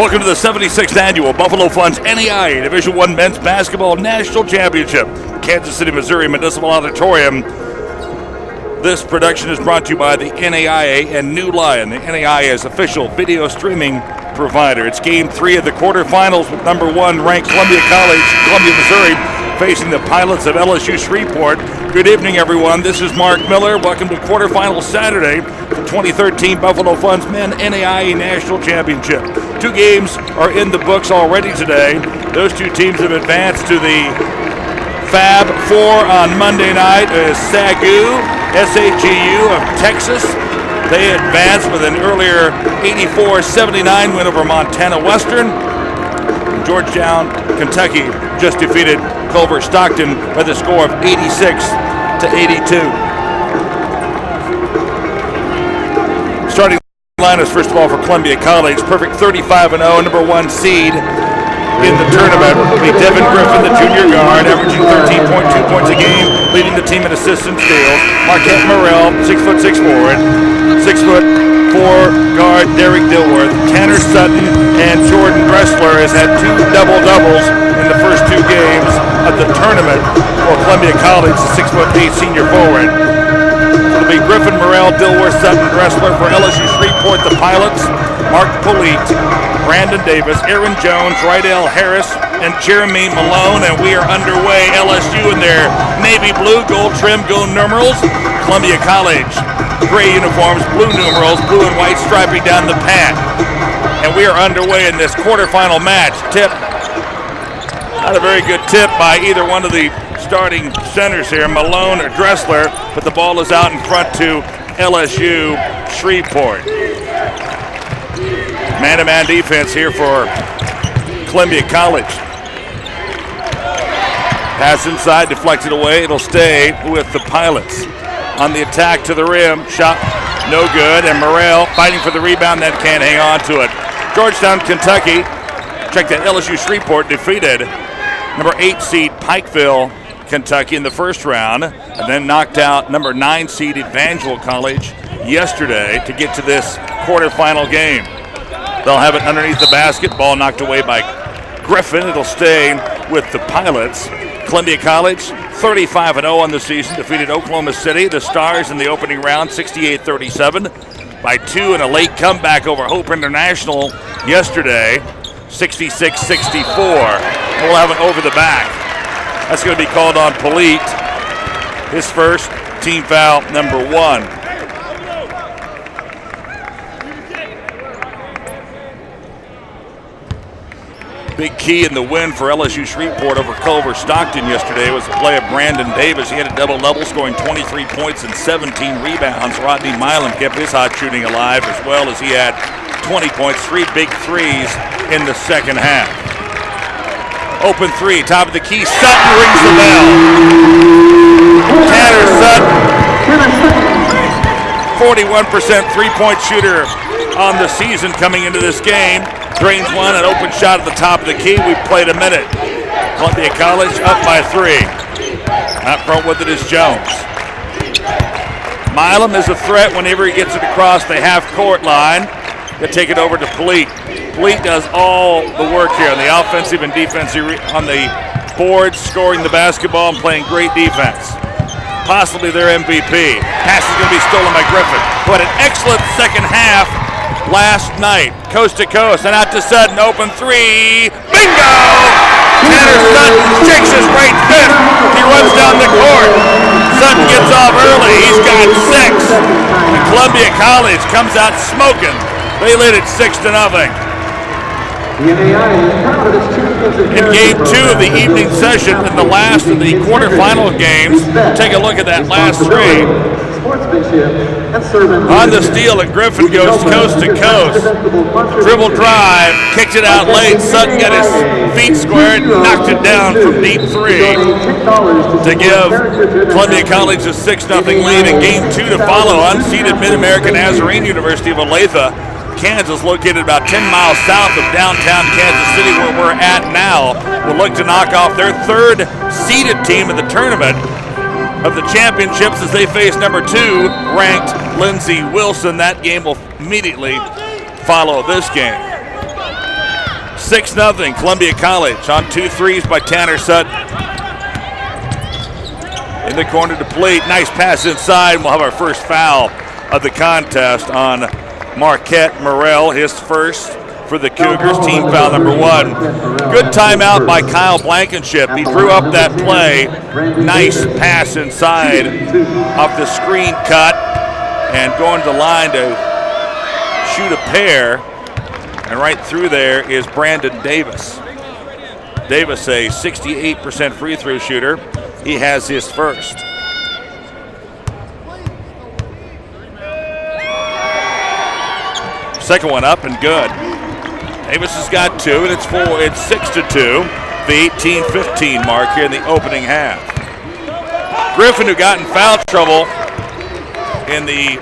Welcome to the 76th Annual Buffalo Funds NAIA Division I Men's Basketball National Championship, Kansas City, Missouri Municipal Auditorium. This production is brought to you by the NAIA and New Lion, the NAIA's official video streaming provider. It's Game 3 of the quarterfinals with number 1 ranked Columbia College, Columbia, Missouri, facing the Pilots of LSU Shreveport. Good evening, everyone. This is Mark Miller. Welcome to quarterfinal Saturday, the 2013 Buffalo Funds Men NAIA National Championship. 2 games are in the books already today. Those 2 teams have advanced to the Fab 4 on Monday night. SAGU of Texas. They advanced with an earlier 84-79 win over Montana Western. Georgetown, Kentucky just defeated Culver Stockton by the score of 86-82. Starting lineups, first of all, for Columbia College. Perfect 35-0, number 1 seed in the tournament will be Devin Griffin, the junior guard, averaging 13.2 points a game, leading the team in assists and steals. Marquette Morrell, 6'6" forward, 6'4" guard Derek Dilworth. Tanner Sutton and Jordan Dressler has had 2 double-doubles in the first 2 games of the tournament for Columbia College, the 6'8" senior forward. It'll be Griffin, Morrell, Dilworth, Sutton, Dressler. For LSU Shreveport, the Pilots, Mark Polite, Brandon Davis, Aaron Jones, Rydell Harris, and Jeremy Malone. And we are underway. LSU in their navy blue, gold trim, gold numerals. Columbia College, gray uniforms, blue numerals, blue and white striping down the pant. And we are underway in this quarterfinal match. Tip, not a very good tip by either one of the starting centers here, Malone or Dressler, but the ball is out in front to LSU Shreveport. Man-to-man defense here for Columbia College. Pass inside, deflected away. It'll stay with the Pilots. On the attack to the rim, shot no good, and Morrell fighting for the rebound, then can't hang on to it. Georgetown, Kentucky, check that, LSU Shreveport defeated number 8 seed Pikeville, Kentucky in the first round, and then knocked out number 9 seed Evangel College yesterday to get to this quarterfinal game. They'll have it underneath the basket. Ball knocked away by Griffin. It'll stay with the Pilots. Columbia College, 35-0 on the season. Defeated Oklahoma City, the Stars, in the opening round, 68-37. By 2 in a late comeback over Hope International yesterday, 66-64. We'll have it over the back. That's going to be called on Polite. His first, team foul number 1. Big key in the win for LSU Shreveport over Culver Stockton yesterday was the play of Brandon Davis. He had a double-double, scoring 23 points and 17 rebounds. Rodney Milam kept his hot shooting alive, as well as he had 20 points, 3 big threes in the second half. Open 3, top of the key, Sutton rings the bell. Tanner Sutton, 41% three-point shooter on the season coming into this game. Drains one, an open shot at the top of the key. We've played a minute. Columbia College up by 3. Out front with it is Jones. Milam is a threat whenever he gets it across the half-court line. They take it over to Polite. Polite does all the work here on the offensive and defensive, on the boards, scoring the basketball and playing great defense. Possibly their MVP. Pass is going to be stolen by Griffin. What an excellent second half last night. Coast to coast and out to Sutton. Open 3. Bingo! Tanner Sutton shakes his right fist. He runs down the court. Sutton gets off early. He's got 6. And Columbia College comes out smoking. They lead it 6-0. In Game 2 of the evening session, in the last of the quarterfinal games, take a look at that last 3. On the steal, and Griffin goes coast to coast. Dribble drive, kicked it out late. Sutton got his feet squared, knocked it down from deep 3 to give Columbia College a 6-0 lead. In Game 2 to follow, unseeded Mid-American Nazarene University of Olathe, Kansas, located about 10 miles south of downtown Kansas City, where we're at now, will look to knock off their 3rd seeded team in the tournament of the championships as they face number 2 ranked Lindsey Wilson. That game will immediately follow this game. 6-0, Columbia College on 2 threes by Tanner Sutton. In the corner to Polite. Nice pass inside. We'll have our first foul of the contest on Marquette Morrell, his first for the Cougars, team foul number 1. Good timeout by Kyle Blankenship. He drew up that play. Nice pass inside off the screen cut and going to the line to shoot a pair. And right through there is Brandon Davis. Davis, a 68% free throw shooter. He has his first. Second one up and good. Davis has got 2, and it's 6-2. The 18-15 mark here in the opening half. Griffin, who got in foul trouble in the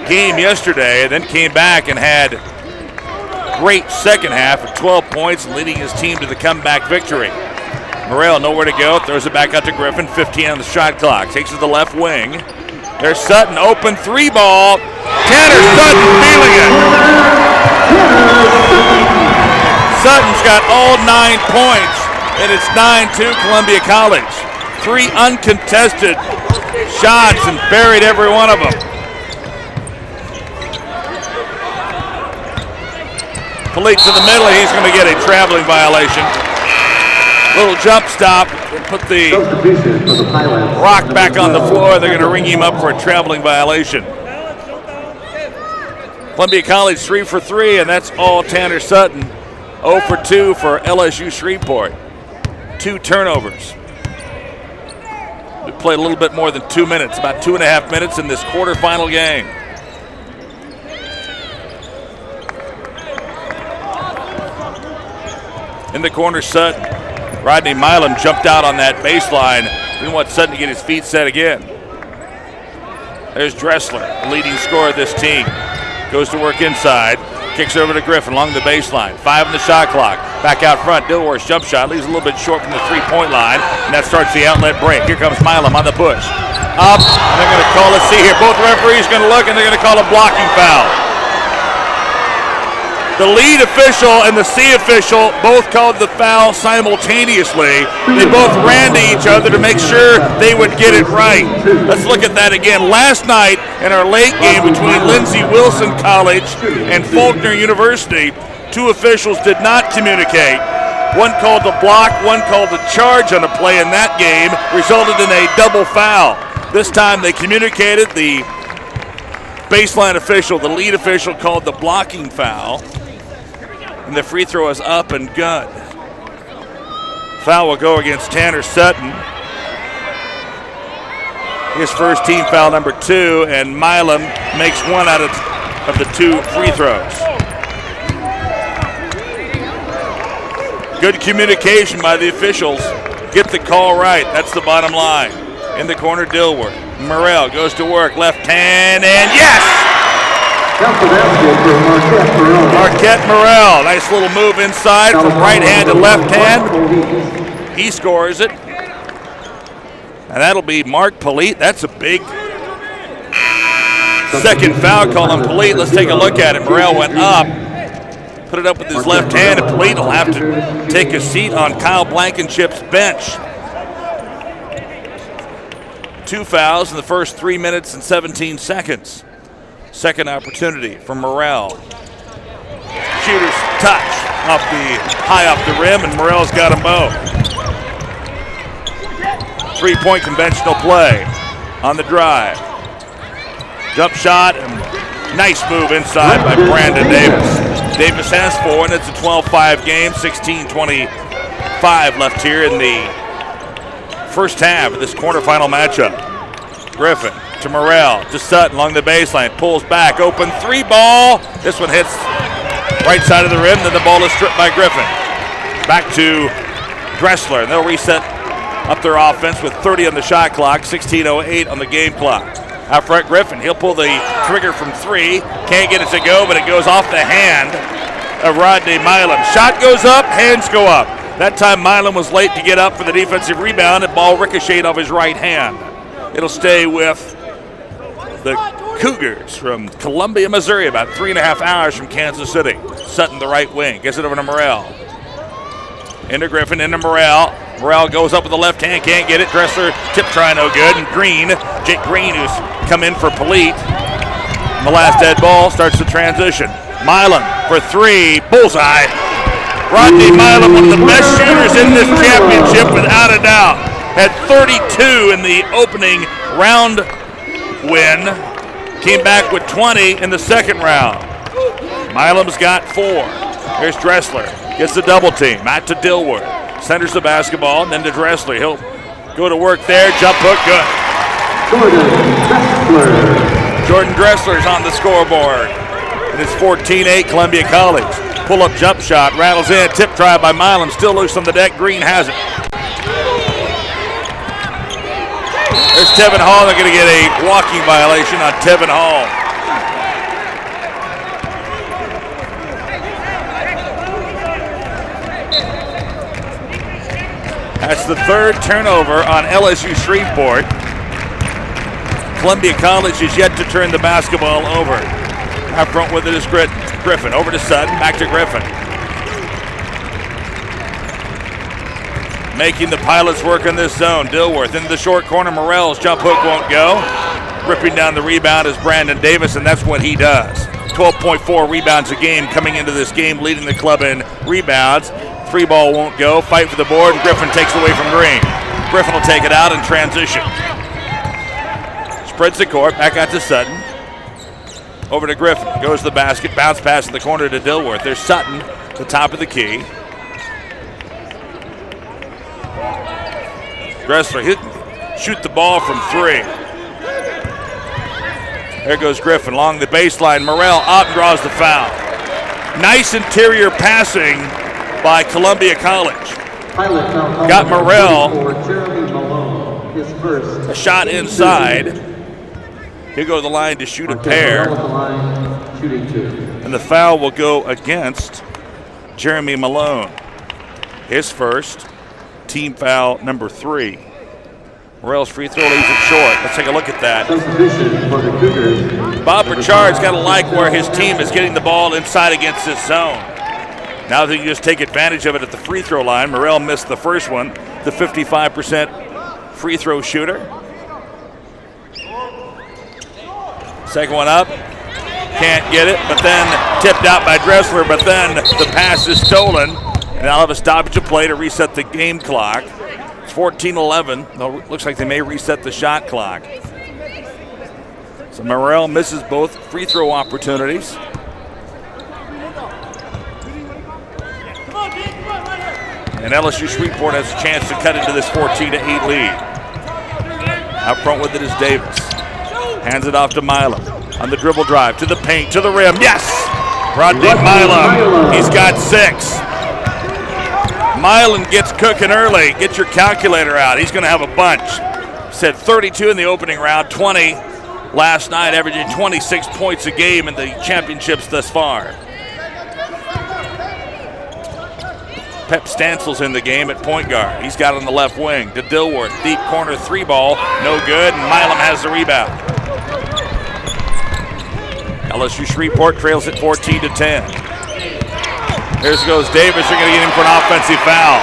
game yesterday, and then came back and had great second half of 12 points, leading his team to the comeback victory. Morrell nowhere to go, throws it back out to Griffin, 15 on the shot clock, takes it to the left wing. There's Sutton, open 3 ball. Tanner Sutton feeling it. Sutton's got all 9 points, and it's 9-2 Columbia College. 3 uncontested shots and buried every one of them. Polite to the middle, he's going to get a traveling violation. Little jump stop, put the rock back on the floor. They're going to ring him up for a traveling violation. Columbia College 3 for 3, and that's all Tanner Sutton. 0 for 2 for LSU Shreveport. 2 turnovers. We played a little bit more than 2 minutes, about 2.5 minutes in this quarterfinal game. In the corner, Sutton. Rodney Milam jumped out on that baseline. Didn't want Sutton to get his feet set again. There's Dressler, the leading scorer of this team. Goes to work inside. Kicks over to Griffin along the baseline. 5 on the shot clock. Back out front. Dilworth's jump shot leaves a little bit short from the 3-point line. And that starts the outlet break. Here comes Milam on the push. Up. And they're going to call, let's see here. Both referees going to look and they're going to call a blocking foul. The lead official and the C official both called the foul simultaneously. They both ran to each other to make sure they would get it right. Let's look at that again. Last night in our late game between Lindsey Wilson College and Faulkner University, 2 officials did not communicate. One called the block, one called the charge on a play in that game, resulted in a double foul. This time they communicated. The baseline official, the lead official, called the blocking foul. And the free throw is up and good. Foul will go against Tanner Sutton. His first team foul number 2, and Milam makes 1 out of the 2 free throws. Good communication by the officials. Get the call right. That's the bottom line. In the corner, Dilworth. Morrell goes to work. Left hand, and yes! Marquette Morrell, nice little move inside from right hand to left hand. He scores it. And that'll be Mark Polite. That's a big second foul call on Polite. Let's take a look at it. Morrell went up, put it up with his left hand, and Polite will have to take a seat on Kyle Blankenship's bench. 2 fouls in the first 3 minutes and 17 seconds. Second opportunity for Morrell. Shooter's touch high off the rim, and Morrell's got them both. 3-point conventional play on the drive. Jump shot, and nice move inside by Brandon Davis. Davis has 4, and it's a 12-5 game, 16:25 left here in the first half of this quarterfinal matchup. Griffin to Morrell, to Sutton along the baseline, pulls back, open 3 ball. This one hits right side of the rim, then the ball is stripped by Griffin. Back to Dressler, and they'll reset up their offense with 30 on the shot clock, 16:08 on the game clock. Out front, Griffin, he'll pull the trigger from 3, can't get it to go, but it goes off the hand of Rodney Milam. Shot goes up, hands go up. That time Milam was late to get up for the defensive rebound, and ball ricocheted off his right hand. It'll stay with the Cougars from Columbia, Missouri, about 3.5 hours from Kansas City. Sutton, the right wing, gets it over to Morrell. Into Griffin, into Morrell. Morrell goes up with the left hand, can't get it. Dressler tip try, no good. And Green, Jake Green, who's come in for Polite. The last dead ball starts the transition. Milam for three, bullseye. Rodney Milam, one of the best shooters in this championship, without a doubt. Had 32 in the opening round win. Came back with 20 in the second round. Milam's got 4. Here's Dressler. Gets the double team. Out to Dilworth. Centers the basketball, and then to Dressler. He'll go to work there. Jump hook, good. Jordan Dressler's on the scoreboard. And it's 14-8 Columbia College. Pull-up jump shot. Rattles in. Tip try by Milam. Still loose on the deck. Green has it. There's Tevin Hall. They're going to get a walking violation on Tevin Hall. That's the third turnover on LSU Shreveport. Columbia College is yet to turn the basketball over. Out front with it is Griffin. Over to Sutton. Back to Griffin. Making the Pilots work in this zone. Dilworth into the short corner. Morrell's jump hook won't go. Ripping down the rebound is Brandon Davis, and that's what he does. 12.4 rebounds a game coming into this game, leading the club in rebounds. 3 ball won't go. Fight for the board, and Griffin takes away from Green. Griffin will take it out in transition. Spreads the court. Back out to Sutton. Over to Griffin. Goes to the basket. Bounce pass in the corner to Dilworth. There's Sutton, the top of the key. Dressler shoot the ball from 3. There goes Griffin along the baseline. Morrell out and draws the foul. Nice interior passing by Columbia College. Got Morrell a shot inside. He'll go to the line to shoot a pair. And the foul will go against Jeremy Malone. His first, team foul number 3. Morrell's free throw leaves it short. Let's take a look at that. Bob Burchard's got to like where his team is getting the ball inside against this zone. Now they can just take advantage of it at the free throw line. Morrell missed the first one, the 55% free throw shooter. Second one up, can't get it, but then tipped out by Dressler, but then the pass is stolen. And they'll have a stoppage of play to reset the game clock. It's 14-11, though it looks like they may reset the shot clock. So Morrell misses both free throw opportunities. And LSU Shreveport has a chance to cut into this 14-8 lead. Out front with it is Davis. Hands it off to Milam. On the dribble drive, to the paint, to the rim. Yes! Rodney Milam. He's got 6. Milam gets cooking early. Get your calculator out. He's going to have a bunch. Said 32 in the opening round, 20 last night, averaging 26 points a game in the championships thus far. Pep Stansel's in the game at point guard. He's got it on the left wing to Dilworth. Deep corner 3 ball, no good, and Milam has the rebound. LSU Shreveport trails at 14-10. Here goes Davis. They're going to get him for an offensive foul.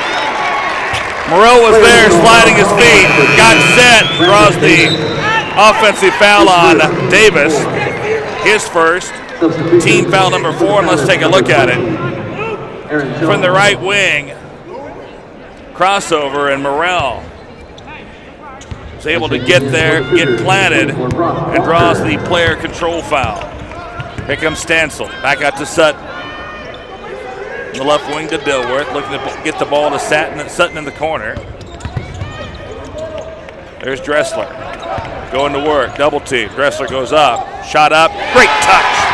Morrell was there sliding his feet, got set, draws the offensive foul on Davis. His first, team foul number 4, and let's take a look at it. From the right wing, crossover, and Morrell is able to get there, get planted, and draws the player control foul. Here comes Stansel, back out to Sutton. On the left wing to Dilworth, looking to get the ball to Sutton in the corner. There's Dressler, going to work, double team. Dressler goes up, shot up, great touch.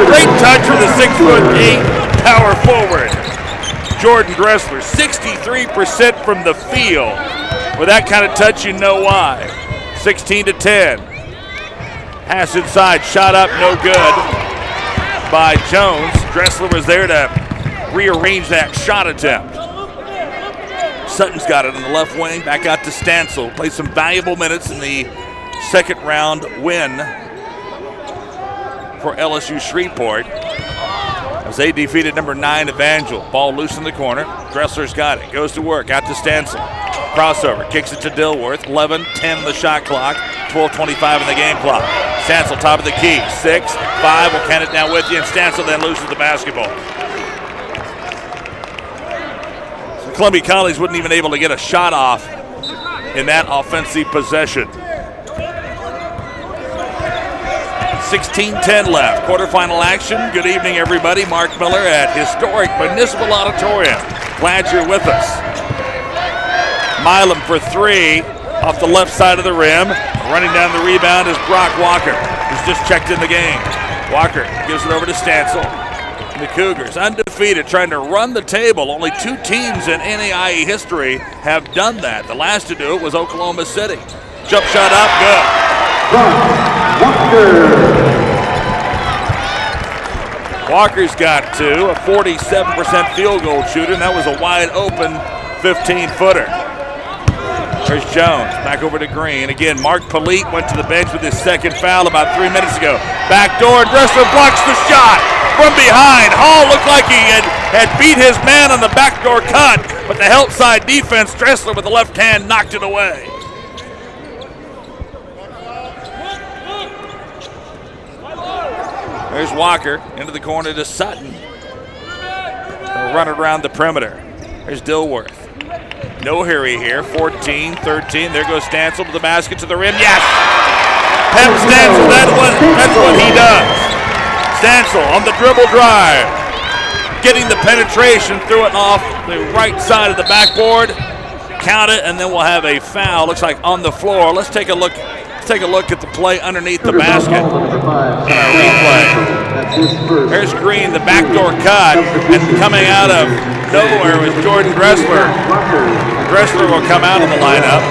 Great touch from the 6'8" power forward. Jordan Dressler, 63% from the field. With that kind of touch, you know why. 16-10. Pass inside, shot up, no good by Jones. Dressler was there to rearrange that shot attempt. Sutton's got it on the left wing, back out to Stansel. Played some valuable minutes in the second round win for LSU Shreveport. as they defeated number 9 Evangel. Ball loose in the corner. Dressler's got it. Goes to work. Out to Stansel. Crossover. Kicks it to Dilworth. 11-10 on the shot clock. 12:25 in the game clock. Stansel top of the key. 6-5. Will count it down with you. And Stansel then loses the basketball. So Columbia College wasn't even able to get a shot off in that offensive possession. 16-10 left. Quarterfinal action. Good evening, everybody. Mark Miller at historic Municipal Auditorium. Glad you're with us. Milam for 3 off the left side of the rim. Running down the rebound is Brock Walker, who's just checked in the game. Walker gives it over to Stansel. The Cougars, undefeated, trying to run the table. Only 2 teams in NAIA history have done that. The last to do it was Oklahoma City. Jump shot up, good. Walker's got 2, a 47% field goal shooter, and that was a wide open 15-footer. There's Jones, back over to Green. Again, Mark Polite went to the bench with his second foul about 3 minutes ago. Backdoor, Dressler blocks the shot from behind. Hall looked like he had beat his man on the backdoor cut, but the help side defense, Dressler with the left hand knocked it away. There's Walker into the corner to Sutton. They'll run around the perimeter. There's Dilworth. No hurry here. 14-13. There goes Stansel to the basket, to the rim. Yes! Pep Stansel, that's what he does. Stansel on the dribble drive. Getting the penetration, threw it off the right side of the backboard. Count it, and then we'll have a foul. Looks like on the floor. Let's take a look. Take a look at the play underneath the basket. Replay. There's Green, the backdoor cut, and coming out of nowhere was Jordan Dressler. Dressler will come out of the lineup.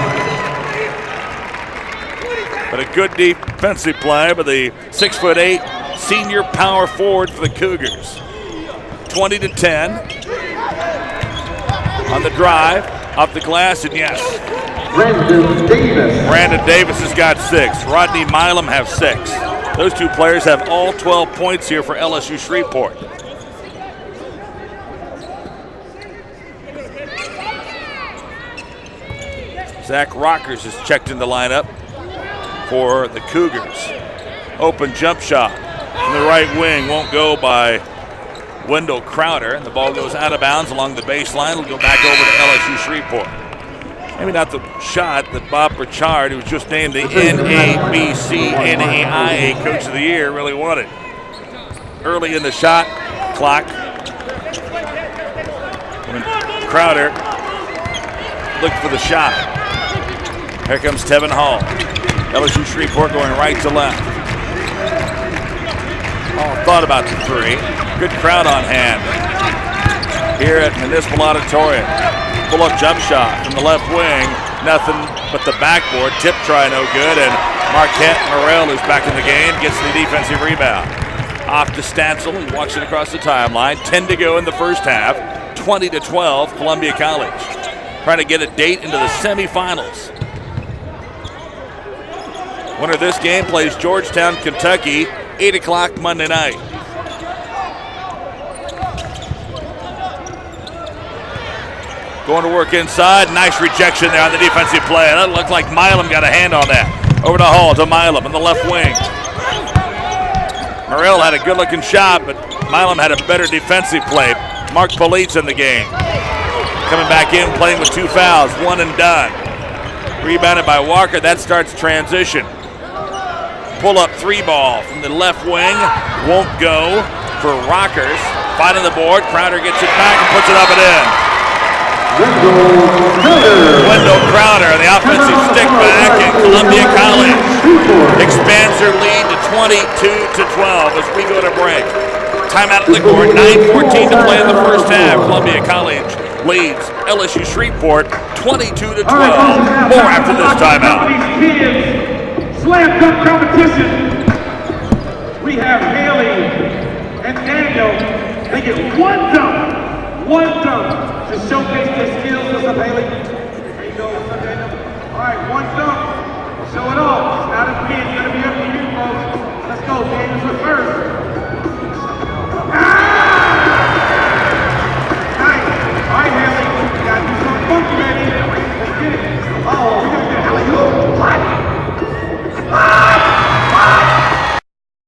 But a good defensive play by the 6'8" senior power forward for the Cougars. 20-10 on the drive, off the glass, and yes. Brandon Davis has got 6. Rodney Milam have 6. Those 2 players have all 12 points here for LSU Shreveport. Zach Rockers is checked in the lineup for the Cougars. Open jump shot from the right wing won't go by Wendell Crowder, and the ball goes out of bounds along the baseline. It'll go back over to LSU Shreveport. Maybe not the shot that Bob Burchard, who was just named the NAIA Coach of the Year, really wanted. Early in the shot clock, when Crowder looked for the shot. Here comes Tevin Hall. LSU Shreveport going right to left. Hall thought about the 3. Good crowd on hand here at Municipal Auditorium. Pull-up jump shot from the left wing. Nothing but the backboard. Tip try no good. And Marquette Morrell, who's back in the game, gets the defensive rebound. Off to Stansel. He walks it across the timeline. 10 to go in the first half. 20-12, Columbia College. Trying to get a date into the semifinals. Winner of this game plays Georgetown, Kentucky, 8 o'clock Monday night. Going to work inside. Nice rejection there on the defensive play. That looked like Milam got a hand on that. Over to Hall, to Milam on the left wing. Morrell had a good-looking shot, but Milam had a better defensive play. Mark Polite's in the game. Coming back in, playing with 2 fouls, 1 and done. Rebounded by Walker. That starts transition. Pull-up 3 ball from the left wing. Won't go for Rockers. Finding the board. Crowder gets it back and puts it up and in. Wendell Crowder, the offensive stick back, and Columbia College expands their lead to 22-12 as we go to break. Timeout at the court, 9:14 to play in the first half. Columbia College leads LSU Shreveport 22-12. More after this timeout. Slam dunk competition. We have Haley and Daniel. They get one dunk to showcase their skills. What's up, Haley? There you go. What's up, Daniel? All right, one dunk. Show it off. It's not a pin. It's going to be up to you, folks. Let's go. Daniel's with first.